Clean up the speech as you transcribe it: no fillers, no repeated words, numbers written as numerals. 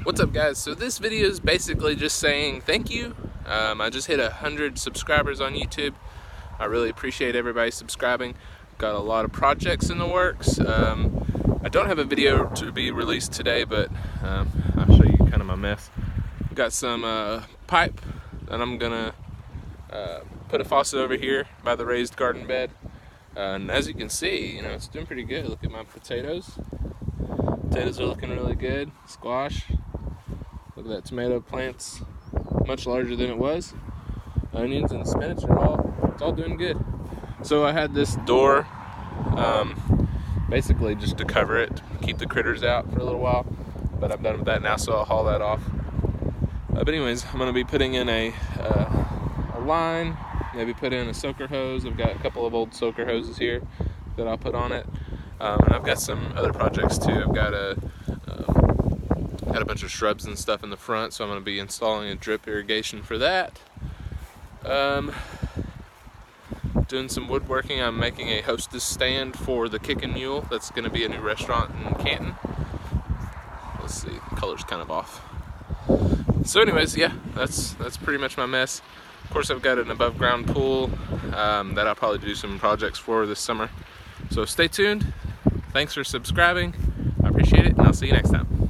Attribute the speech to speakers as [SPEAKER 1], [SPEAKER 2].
[SPEAKER 1] What's up, guys? So this video is basically just saying thank you. I just hit 100 subscribers on YouTube. I really appreciate everybody subscribing. Got a lot of projects in the works. I don't have a video to be released today, but I'll show you kind of my mess. Got some pipe that I'm gonna put a faucet over here by the raised garden bed. And as you can see, it's doing pretty good. Look at my potatoes. Potatoes are looking really good. Squash. Look at that tomato plant's much larger than it was. Onions and spinach it's all doing good. So I had this door basically just to cover it, keep the critters out for a little while, but I'm done with that now, so I'll haul that off. But anyways, I'm gonna be putting in a line, maybe put in a soaker hose. I've got a couple of old soaker hoses here that I'll put on it, and I've got some other projects too. I've got a bunch of shrubs and stuff in the front, so I'm going to be installing a drip irrigation for that. Doing some woodworking. I'm making a hostess stand for the Kickin' Mule. That's going to be a new restaurant in Canton. Let's see, the color's kind of off. So anyways, yeah, that's pretty much my mess. Of course, I've got an above ground pool that I'll probably do some projects for this summer. So stay tuned. Thanks for subscribing. I appreciate it, and I'll see you next time.